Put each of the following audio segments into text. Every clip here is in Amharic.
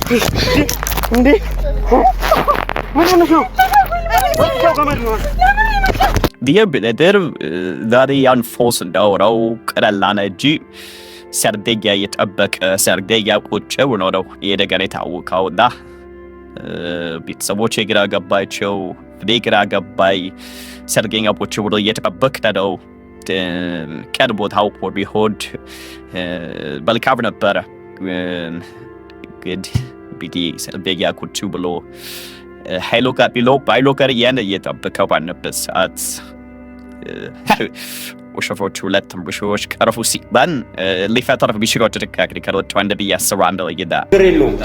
እንዴ ምን ነው ቢየብለደር ዛሬ ያንፎስ እንደው ቀላላነ እጂ ሰርደያ የጠበቀ ሰርደያ ቁጭ ብሎ ነው የደገረ ታውቃውና ቤተሰቦቼ ግራ ገባቸው ግራ ገባይ ሰርገኛ ቁጭ ብሎ እየጠበቀ ነው ቀርቦ ታውቆ ቢሆድ በልካብ ነበረ ግድ ቢዲ ሰርደያ ቁጭ ብሎ ኃይሎ ጋር ቢሎ ባይሎ ጋር እየጠበቀው ባለበት ሰዓት ወሸፎቹ ሁለቱም ብሾች ቀርፉ ሲባን ሊፈጠር ቢሽሮች ተደካክሪ ከሮቹ አንደ ቢያስሩ አንደ ለይዳ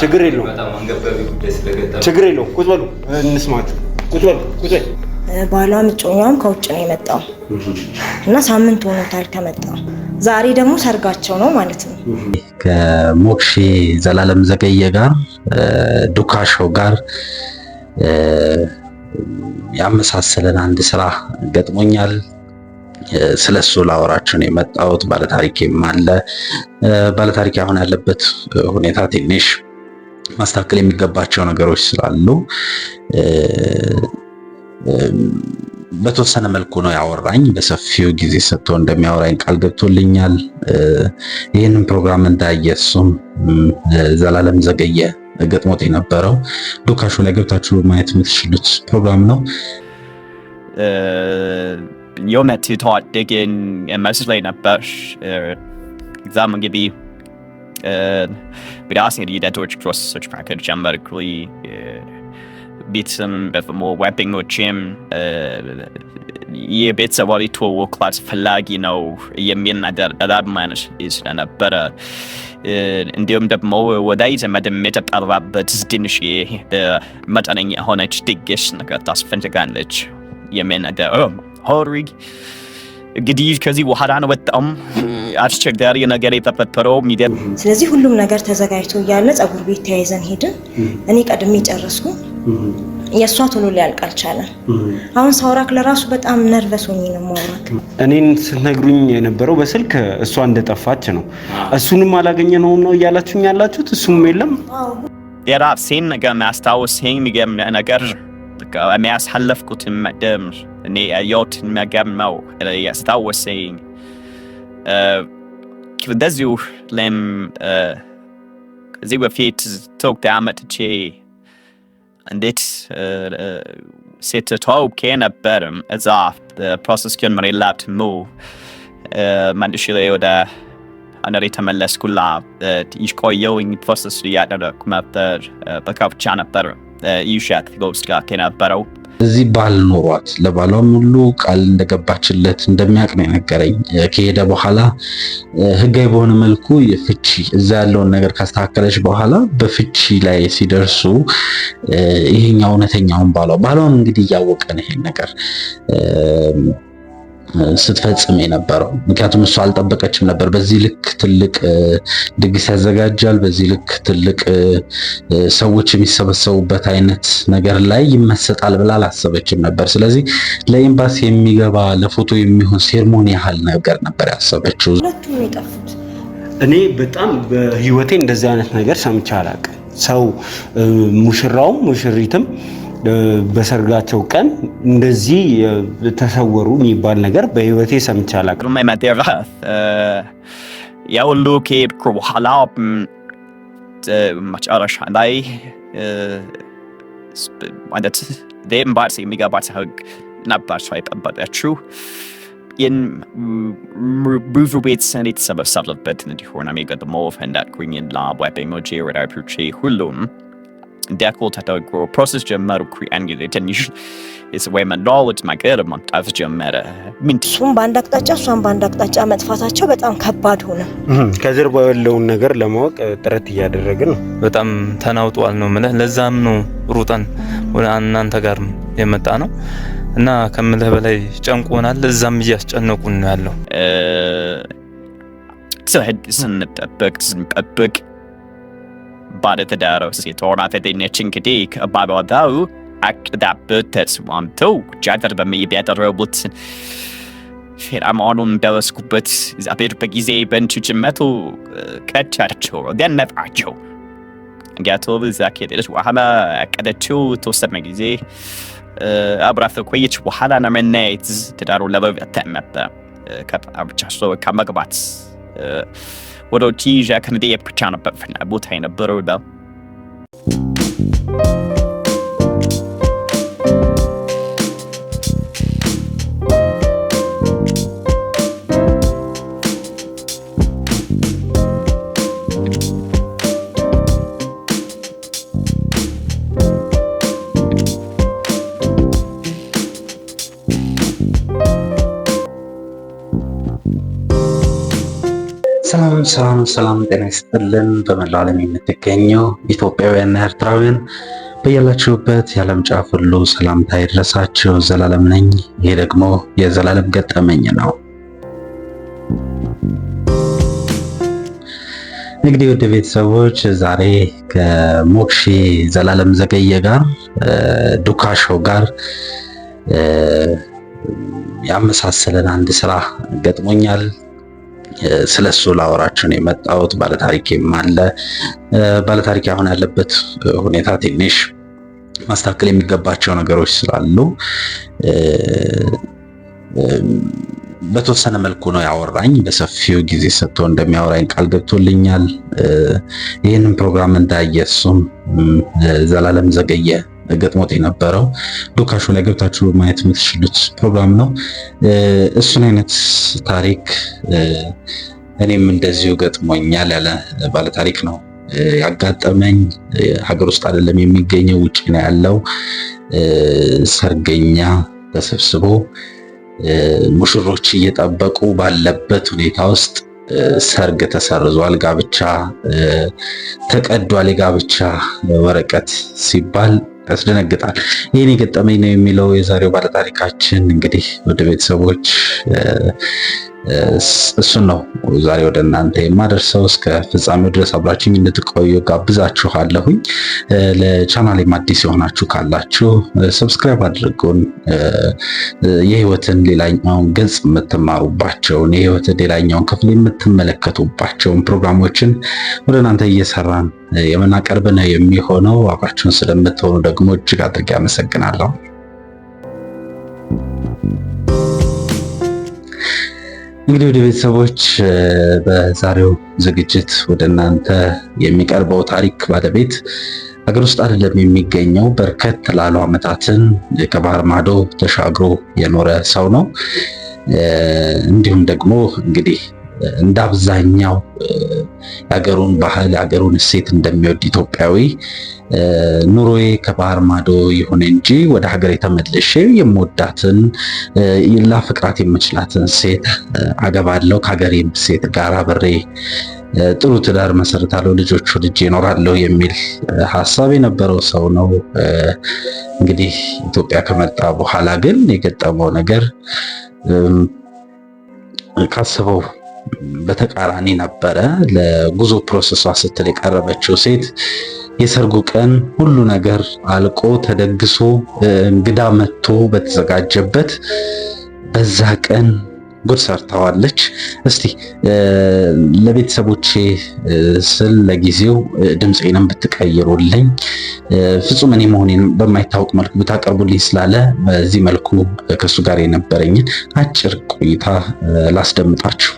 ችግር የለውም በጣም አንገባቢ ጉዳይ ስለገጠመ ችግር የለውም ቁጭ በሉ እንስማችሁ ቁጭ በሉ ባሏ ምጮኛም ከውጭ ነው የመጣው እና ሳምንት ሆኖታል ከመጣ ዛሬ ደግሞ ሰርጋቸው ነው ማለት ነው ከሞክሼ ዘላለም ዘገየ ጋር ዱካሾ ጋር ያመሳሰለን አንድ ስራ ገጥሞኛል ስለሱ ላወራችሁ ነው የመጣሁት ባለታሪኬም አለ ባለታሪክ አሁን ያለበት ሁኔታ ትንሽ ማስተካከል የሚገባቸው ነገሮች ስላሉ በተወሰነ መልኩ ነው ያወራኝ በሰፊው ጊዜ ሰጥቶ እንደሚያወራኝ ቃል ገብቶልኛል ይሄንን ፕሮግራም እንዳየሱም ዘላለም ዘገየ ገጥሞት የነበረው ዱካሾ ላይ ገብታችሁ ማየት የምትችሉት ፕሮግራም ነው የሆነት ተዋደግን መስለኝ ነበር ኤግዛም እንግዲህ በራሴ ሂደቶች ፕሮሰሶች ማካሄድ ጀመርኩኝ ቤተሰብ በፍሞ ጓደኞቼም የቤተሰባዊ ትውውቅ አስፈላጊ ነው የሚል ነገር ደጋግመን ስለነበረ እንዲሁም ደግሞ ወዳጅ ዘመድም የተጠራበት ትንሽ መጠነኛ የሆነች ድግስ ነገር ታስፈልጋለች የሚል ነገር ሆሪግ እንግዲህ ከዚህ በኋላ ነው በጣም አስቸጋሪ ነገር የተፈጠረው ሚዲያ ስለዚህ ሁሉም ነገር ተዘጋጅቶ እያለ ጸጉር ቤት ተያይዘን ሄድን እኔ ቀድሜ ጨረስኩ የሷ ቶሎ ሊያልቅ አልቻለም አሁን ሳውራክ ለራሱ በጣም ነርቨስ ሆኜ ነው ማውራክ እኔን ስትነግሩኝ የነበረው በስልክ እሷ እንደጠፋች ነው እሱንም አላገኘነው ነው ያላችሁኝ ያላችሁት እሱም የለም የራሴን ነገር ማስታወሰኝ ነገር የሚያሳለፍኩት መደም እኔ ያየሁት ነገር ነው ያስታወሰኝ ከዚሁ ለም ከዚህ በፊት ቶክ ዳመጥቼ እንዴት ሴት ተዋውቄ ነበር እዛ ፕሮሰስ ጀምሬ ላብት ሙ መልሼ ወደ አነሬ ተመለስኩላ ይቆየውኝ ፕሮሰስ ያደረኩ ነበር በከብቻ ነበር ይሻት ጎስት ጋር ከነበረው እዚህ ባል ኖሯት ለባሏም ሁሉ ቃል እንደገባችለት እንደሚያውቅ ነው የነገረኝ ከሄደ በኋላ ህጋዊ በሆነ መልኩ የፍቺ እዛ ያለውን ነገር ካስተካከለች በኋላ በፍቺ ላይ ሲደርሱ ይሄኛው እውነተኛውን ባሏም እንግዲህ ያወቀ ነው ይሄን ነገር ስትፈጽም የነበረው ምክንያቱም እሷ አልጠበቀችም ነበር በዚህ ልክ ትልቅ ድግስ ያዘጋጃል በዚህ ልክ ትልቅ ሰዎች የሚሰበሰቡበት አይነት ነገር ላይ ይመሰጣል ብላ አላሰበችም ነበር ስለዚህ ለኤምባሲ የሚገባ ለፎቶ የሚሆን ሴርሞኒ ያህል ነገር ነበር ያሰበችው ሁለቱም የጠፉት እኔ በጣም በህይወቴ እንደዚህ አይነት ነገር ሰምቼ አላውቅም ሰው ሙሽራው ሙሽሪትም በሰርጋቸው ቀን እንደዚህ ተሰወሩ የሚባል ነገር በህይወቴ ሰምቼ አላውቅም ያውሉ ከሄድኩ በኋላ መጨረሻ ላይ ማለት ኤምባሲ የሚገባት ህግ ነበር ሰው የጠበቀችው ብዙ ቤተሰብ የተሰበሰበበት እንዲሆን የሚገጥመው ፈንዳትኩኝ ለጓደኞቼ ወዳጆቼ ሁሉም ደኮል ተደርጎ ፕሮሰስ ጀመርኩ እንግዲህ ትንሽ የሰው መለዋወጥ ነገር መምጣት ጀመረ እሱም በአንድ አቅጣጫ እሷም በአንድ አቅጣጫ መጥፋታቸው በጣም ከባድ ሆነ ከጀርባው ያለውን ነገር ለማወቅ ጥረት እያደረግን ነው በጣም ተናውጧል ነው ማለት ለዛም ነው ሩጠን ወደ እናንተ ጋር የመጣ ነው እና ከምልህ በላይ ጨንቆናል እዛም እያስጨነቁን ነው ያለው ስንጠብቅ ባለትዳር ሴቶና ተደነች እንግዲህ ከባሏው አቅዳበት ተስማምተው ጃተር በሚያደርጉት ፌራማኑን ደረስኩበት ዛቤት በጊዜ በእንቹ ጅመቱ ቀቻቸው ደነጣቸው ምክንያቱም እዛ ከሄደች በኋላ ያቀደችው የተወሰነ ጊዜ አብራት ከቆየች በኋላ ለመለያየት ትዳሩን ለመበተን ነበር። ብቻ ከመግባት ወደ ውጭ ይዣ ከመጠየቅ ብቻ ነበር ፍላጎቷ የነበረው ነው። ሰላም ጤና ይስጥልን። በመላው ዓለም የምትገኘው ኢትዮጵያውያንና ኤርትራውያን በያላችሁበት የዓለም ጫፍ ሁሉ ሰላምታ ይድረሳችሁ። ዘላለም ነኝ። ይሄ ደግሞ የዘላለም ገጠመኝ ነው። እንግዲህ ወደ ቤተሰቦች ዛሬ ከሞክሼ ዘላለም ዘገየ ጋር ዱካሾ ጋር ያመሳሰለን አንድ ስራ ገጥሞኛል። ስለሱ ላወራችሁ ነው የመጣሁት። ባለታሪኬም አለ። ባለታሪክ አሁን ያለበት ሁኔታ ትንሽ ማስተካከል የሚገባቸው ነገሮች ስላሉ በተወሰነ መልኩ ነው ያወራኝ። በሰፊው ጊዜ ሰጥቶ እንደሚያወራኝ ቃል ገብቶልኛል። ይህንን ፕሮግራም እንዳየ እሱም ዘላለም ዘገየ ገጥሞት የነበረው ዱካሾ ላይ ገብታችሁ ማየት የምትችሉት ፕሮግራም ነው። እሱን አይነት ታሪክ እኔም እንደዚሁ ገጥሞኛል ያለ ባለታሪክ ነው ያጋጠመኝ። ሀገር ውስጥ አይደለም የሚገኘው፣ ውጭ ነው ያለው። ሰርገኛ ተሰብስቦ ሙሽሮች እየጠበቁ ባለበት ሁኔታ ውስጥ ሰርግ ተሰርዟል፣ ጋብቻ ተቀዷል። የጋብቻ ወረቀት ሲባል ያስደነግጣል። ይህን የገጠመኝ ነው የሚለው የዛሬው ባለታሪካችን። እንግዲህ ወደ ቤተሰቦች እሱን ነው ዛሬ ወደ እናንተ የማደርሰው። እስከ ፍጻሜው ድረስ አብራችሁኝ እንድትቆዩ ጋብዛችኋለሁኝ። ለቻናሌም አዲስ የሆናችሁ ካላችሁ ሰብስክራይብ አድርጉን። የህይወትን ሌላኛውን ገጽ የምትማሩባቸውን የህይወትን ሌላኛውን ክፍል የምትመለከቱባቸውን ፕሮግራሞችን ወደ እናንተ እየሰራን የምናቀርብ ነው የሚሆነው። አብራችሁን ስለምትሆኑ ደግሞ እጅግ አድርጌ አመሰግናለሁ። እንግዲህ ወደ ቤተሰቦች በዛሬው ዝግጅት ወደ እናንተ የሚቀርበው ታሪክ ባለቤት ሀገር ውስጥ አይደለም የሚገኘው፣ በርከት ላሉ ዓመታትን ከባህር ማዶ ተሻግሮ የኖረ ሰው ነው። እንዲሁም ደግሞ እንግዲህ እንደ አብዛኛው የሀገሩን ባህል የሀገሩን እሴት እንደሚወድ ኢትዮጵያዊ ኑሮዬ ከባህር ማዶ ይሁን እንጂ ወደ ሀገሬ ተመልሼ የምወዳትን ላፍቅራት የምችላትን ሴት አገባለሁ፣ ከሀገሬም ሴት ጋር አብሬ ጥሩ ትዳር መሰረታለሁ፣ ልጆች ወልጄ እኖራለሁ የሚል ሀሳብ የነበረው ሰው ነው። እንግዲህ ኢትዮጵያ ከመጣ በኋላ ግን የገጠመው ነገር ካሰበው በተቃራኒ ነበረ። ለጉዞ ፕሮሰሷ ስትል የቀረበችው ሴት የሰርጉ ቀን ሁሉ ነገር አልቆ ተደግሶ እንግዳ መጥቶ በተዘጋጀበት በዛ ቀን ጉድ ሰርታዋለች። እስቲ ለቤተሰቦቼ ስል ለጊዜው ድምፄንም ብትቀይሩልኝ፣ ፍጹም እኔ መሆኔን በማይታወቅ መልኩ ብታቀርቡልኝ ስላለ በዚህ መልኩ ከሱ ጋር የነበረኝን አጭር ቆይታ ላስደምጣችሁ።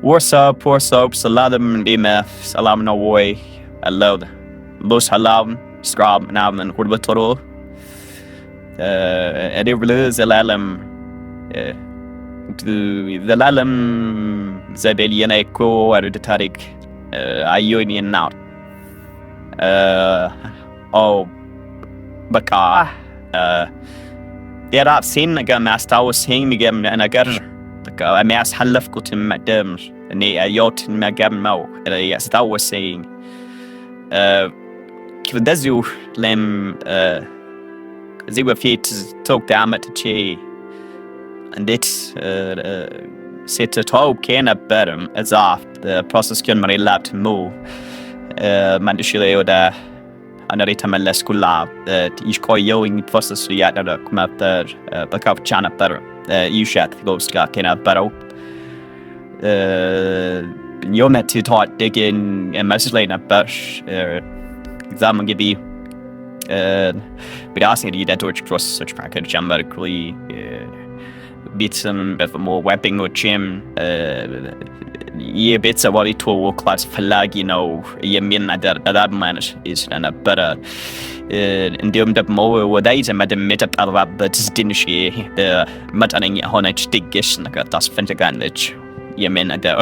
ወርሳፕ ሰላም፣ እንዴት ነህ? ሰላም ነው ወይ? አለው ሰላም ስራም ምናምን ሁሉ በጥሩ። እኔ ብልህ ዘላለም ዘዴልየና እኮ ወደ ታሪክ አየሁኝና በቃ የራሴን ነገር የሚያስታውሰኝ ነገር የሚያሳለፍኩትን መደም እኔ ያየሁትን ነገር ነው ያስታወሰኝ። እንደዚሁ ለም ከዚህ በፊት ኢትዮጵያ መጥቼ እንዴት ሴት ተዋውቄ ነበር። እዛ ፕሮሰስኪን መሬላት ሙ መልሼ ወደ ሀገሬ ተመለስኩላ። ትንሽ ቆየሁኝ። ፕሮሰሱ እያደረግኩ ነበር። በጋብቻ ነበር ይሻት ጎብስ ጋር የነበረው። የእውነት የተዋደግን መስሎኝ ነበር። እዛም እንግዲህ በራሴን ሂደቶች ፕሮሰሶች መካከል ጀመርኩኝ። ቤተሰብም ደግሞ ጓደኞቼም የቤተሰባዊ ትውውቅ አስፈላጊ ነው የሚል ነገር ደጋግመን ስለነበረ እንዲሁም ደግሞ ወዳጅ ዘመድም የተጠራበት ትንሽ መጠነኛ የሆነች ድግስ ነገር ታስፈልጋለች የሚል ነገር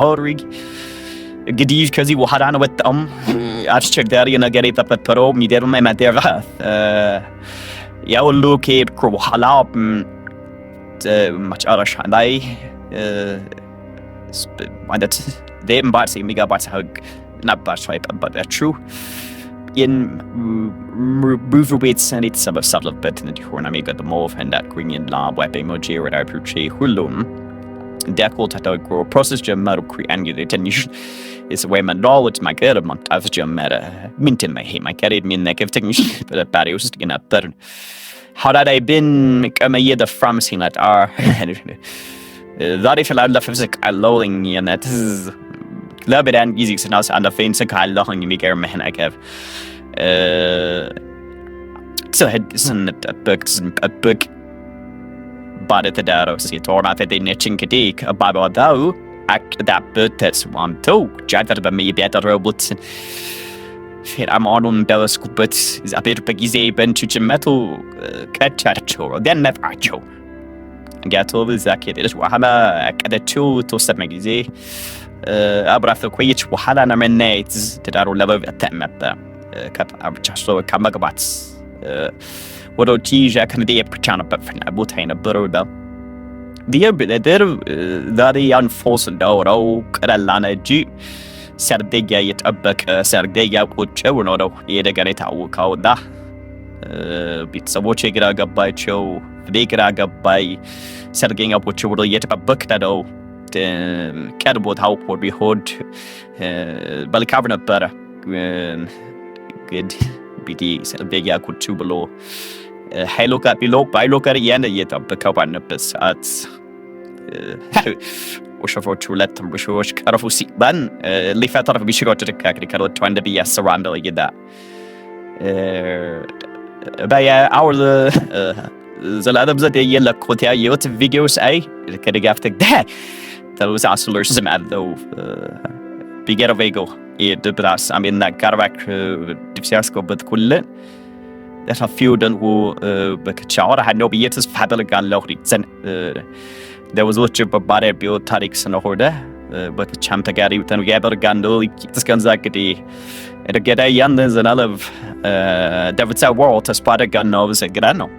ሆሪግ እንግዲህ ከዚህ በኋላ ነው በጣም አስቸጋሪ ነገር የተፈጠረው። የሚገርም ነገር ያ ሁሉ ከሄድኩ በኋላ መጨረሻ ላይ ማለት ለኤምባሲ የሚገባት ህግ ነበር ሰው የጠበቀችው። ብዙ ቤተሰብ የተሰበሰበበት እንዲሆን የሚገጥመው እንዳልኩኝና ጓደኞቼ ወዳጆቼ ሁሉም እንዲያውቁ ተደርጎ ፕሮሰስ ጀመርኩ። ያን ጊዜ ትንሽ የሰው መለዋወጥ ነገር መምጣት ጀመረ። ምንድን ነው ይሄ ነገር የሚል ነገር ትንሽ ጥርጣሬ ውስጥ ነበር። ኋላ ላይ ግን ቀን እየደፋም ሲመጣ ዛሬ ስላለፈ ስቃለሁኝ የእውነት ለበዳን ጊዜ ስናሳለፈኝ ስቃለሁኝ። የሚገርምህ ነገር ስንጠብቅ ባለትዳር ሴት ሆና ተገኘች። እንግዲህ ከባሏ ጋር አቅዳበት ተስማምተው ጃደር በመሄድ ያደረጉት ፊርማውን ደረስኩበት። እግዚአብሔር በጊዜ በእንችጭመቱ ቀጫቸው ገነጣቸው። እንግዲህ እዛ ከሄደች በኋላ ያቀደችው ተወሰነ ጊዜ አብራት ከቆየች በኋላ ለመለያየት ትዳሩን ለመበተን ነበር። ብቻ ከመግባት ወደ ውጭ ከንዴ ብቻ ነበር ፍላጎት የነበረው። ዛሬ ያን ፎስ እንዳወራው ቀለል አለ እንጂ ሰርገኛ እየጠበቀ ሰርገኛ ቁጭ ብሎ ነው ይሄ ነገር የታወቀው። እና ቤተሰቦቼ ግራ ገባቸው፣ እኔ ግራ ገባኝ። ሰርገኛ ቁጭ ብሎ እየተጠበቀ ነው። ቀድሞ ታውቆ ቢሆን መልካም ነበረ። ግን እንግዲህ ሰርገኛ ቁጭ ብሎ ባይሎከር ያን እየጠበቀው ባለበት ሰዓት ሙሽሮቹ ሁለቱም ሙሽሮች ቀረፉ ሲባል ሊፈጠር የሚችለው ጥንቃቄ ከወጡ አንድ ብዬ አስባለሁ። በየአውር ዘላለም ዘዴ የለኩት ያየሁት ቪዲዮ ሳይ ከድጋፍ ተመሳስሎች ስም አለው ቢገርቬጎ የድብራስ አሜና ጋርባክ ድብሲያስኮበት ኩል ለሰፊው ደንሁ በከቻወር ሀነው ብዬ ተስፋ አደርጋለሁ። ለብዙዎች በባሪ ቢሆን ታሪክ ስለሆነ በተቻም ተጋሪ ተን ያደርጋለሁ። እስከዛ እንግዲህ እርገዳይ ያን ዘላለም ደብታ ወርልድ ተስፋ አደርጋለሁ። ነው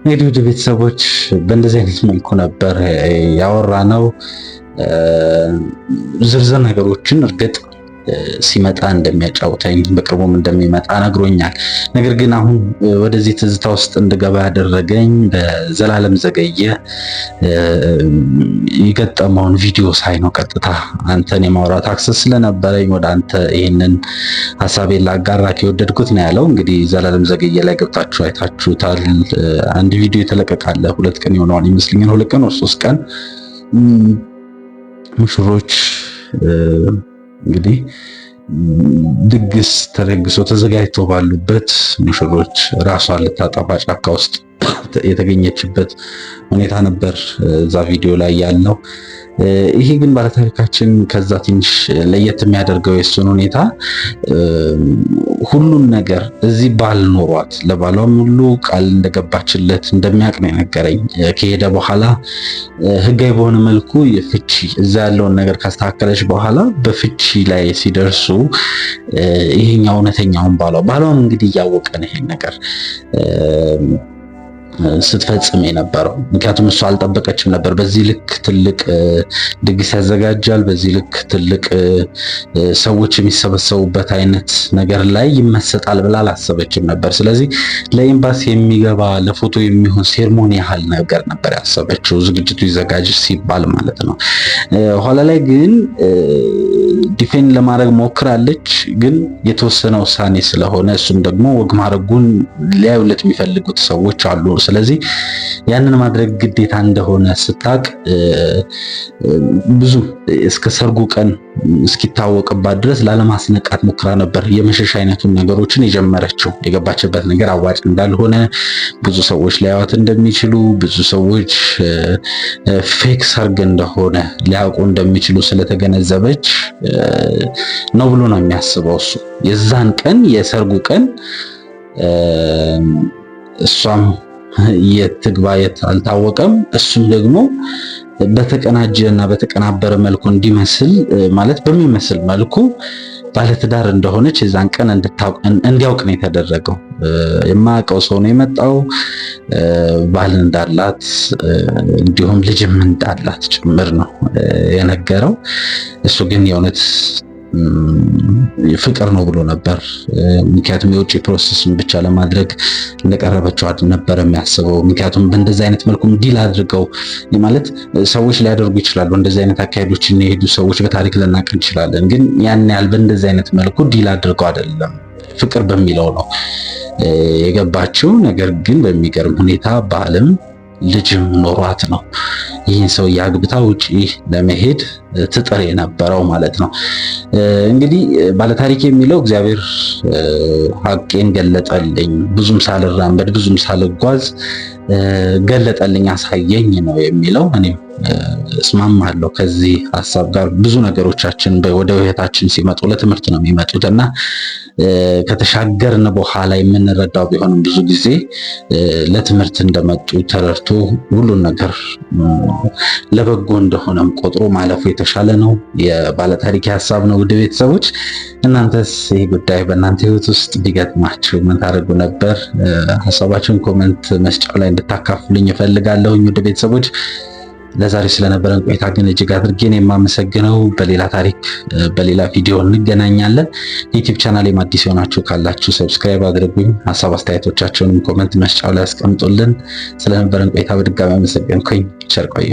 እንግዲህ ወደ ቤተሰቦች በእንደዚህ አይነት መልኩ ነበር ያወራነው። ዝርዝር ነገሮችን እርግጥ ሲመጣ እንደሚያጫውተኝ በቅርቡም እንደሚመጣ ነግሮኛል። ነገር ግን አሁን ወደዚህ ትዝታ ውስጥ እንድገባ ያደረገኝ በዘላለም ዘገየ የገጠመውን ቪዲዮ ሳይ ነው። ቀጥታ አንተን የማውራት አክሰስ ስለነበረኝ ወደ አንተ ይህንን ሀሳቤን ላጋራክ የወደድኩት ነው ያለው። እንግዲህ ዘላለም ዘገየ ላይ ገብታችሁ አይታችሁታል። አንድ ቪዲዮ የተለቀቃለ 2 ቀን ይሆነዋል ይመስለኛል፣ 2 ቀን ወይ 3 ቀን ሙሽሮች እንግዲህ ድግስ ተደግሶ ተዘጋጅቶ ባሉበት ሙሽሮች ራሷን ልታጠፋ ጫካ ውስጥ የተገኘችበት ሁኔታ ነበር እዛ ቪዲዮ ላይ ያለው። ይሄ ግን ባለታሪካችን ከዛ ትንሽ ለየት የሚያደርገው የሱን ሁኔታ ሁሉን ነገር እዚህ ባል ኖሯት ለባሏም ሁሉ ቃል እንደገባችለት እንደሚያውቅ ነው የነገረኝ። ከሄደ በኋላ ህጋዊ በሆነ መልኩ የፍቺ እዛ ያለውን ነገር ካስተካከለች በኋላ በፍቺ ላይ ሲደርሱ ይሄኛው እውነተኛውን ባሏም እንግዲህ እያወቀ ነው ይሄን ነገር ስትፈጽም የነበረው። ምክንያቱም እሷ አልጠበቀችም ነበር። በዚህ ልክ ትልቅ ድግስ ያዘጋጃል፣ በዚህ ልክ ትልቅ ሰዎች የሚሰበሰቡበት አይነት ነገር ላይ ይመሰጣል ብላ አላሰበችም ነበር። ስለዚህ ለኤምባሲ የሚገባ ለፎቶ የሚሆን ሴርሞኒ ያህል ነገር ነበር ያሰበችው፣ ዝግጅቱ ይዘጋጅ ሲባል ማለት ነው። ኋላ ላይ ግን ዲፌንድ ለማድረግ ሞክራለች። ግን የተወሰነ ውሳኔ ስለሆነ እሱም ደግሞ ወግ ማድረጉን ሊያዩለት የሚፈልጉት ሰዎች አሉ። ስለዚህ ያንን ማድረግ ግዴታ እንደሆነ ስታቅ ብዙ እስከ ሰርጉ ቀን እስኪታወቅባት ድረስ ላለማስነቃት ሞክራ ነበር። የመሸሽ አይነቱን ነገሮችን የጀመረችው የገባችበት ነገር አዋጭ እንዳልሆነ፣ ብዙ ሰዎች ሊያዩት እንደሚችሉ፣ ብዙ ሰዎች ፌክ ሰርግ እንደሆነ ሊያውቁ እንደሚችሉ ስለተገነዘበች ነው ብሎ ነው የሚያስበው እሱ። የዛን ቀን የሰርጉ ቀን እሷም የትግባ የት አልታወቀም፣ እሱም ደግሞ በተቀናጀ እና በተቀናበረ መልኩ እንዲመስል ማለት በሚመስል መልኩ ባለትዳር እንደሆነች የዛን ቀን እንዲያውቅ ነው የተደረገው። የማያውቀው ሰው ነው የመጣው፣ ባል እንዳላት እንዲሁም ልጅም እንዳላት ጭምር ነው የነገረው። እሱ ግን የእውነት ፍቅር ነው ብሎ ነበር። ምክንያቱም የውጭ ፕሮሰስን ብቻ ለማድረግ እንደቀረበችው ነበር የሚያስበው። ምክንያቱም በእንደዚህ አይነት መልኩም ዲል አድርገው ማለት ሰዎች ሊያደርጉ ይችላሉ። እንደዚህ አይነት አካሄዶችን የሄዱ ሰዎች በታሪክ ልናውቅ እንችላለን። ግን ያን ያህል በእንደዚህ አይነት መልኩ ዲል አድርገው አይደለም፣ ፍቅር በሚለው ነው የገባችው። ነገር ግን በሚገርም ሁኔታ ባልም ልጅም ኖሯት ነው ይህን ሰው ያግብታ ውጪ ለመሄድ ትጥር የነበረው ማለት ነው። እንግዲህ ባለታሪክ የሚለው እግዚአብሔር ሐቄን ገለጠልኝ፣ ብዙም ሳልራመድ ብዙም ሳልጓዝ ገለጠልኝ፣ አሳየኝ ነው የሚለው። እኔም እስማማለሁ ከዚህ ሐሳብ ጋር። ብዙ ነገሮቻችን ወደ ህይወታችን ሲመጡ ለትምህርት ነው የሚመጡት እና ከተሻገርን በኋላ የምንረዳው ቢሆንም ብዙ ጊዜ ለትምህርት እንደመጡ ተረድቶ ሁሉን ነገር ለበጎ እንደሆነም ቆጥሮ ማለፉ የተሻለ ነው። የባለታሪክ ሐሳብ ነው። ውድ ቤተሰቦች እናንተስ ይህ ጉዳይ በእናንተ ህይወት ውስጥ ቢገጥማችሁ ምን ታደርጉ ነበር? ሐሳባችሁን ኮሜንት መስጫው ላይ እንድታካፍሉኝ እፈልጋለሁ። ውድ ቤተሰቦች ለዛሬ ስለነበረን ቆይታ ግን እጅግ አድርጌ ነው የማመሰግነው። በሌላ ታሪክ በሌላ ቪዲዮ እንገናኛለን። ዩቲዩብ ቻናሌም አዲስ የሆናችሁ ካላችሁ ሰብስክራይብ አድርጉኝ። ሐሳብ አስተያየቶቻችሁንም ኮሜንት መስጫው ላይ አስቀምጡልን። ስለነበረን ቆይታ በድጋሚ አመሰግንኩኝ። ቸር ቆዩ።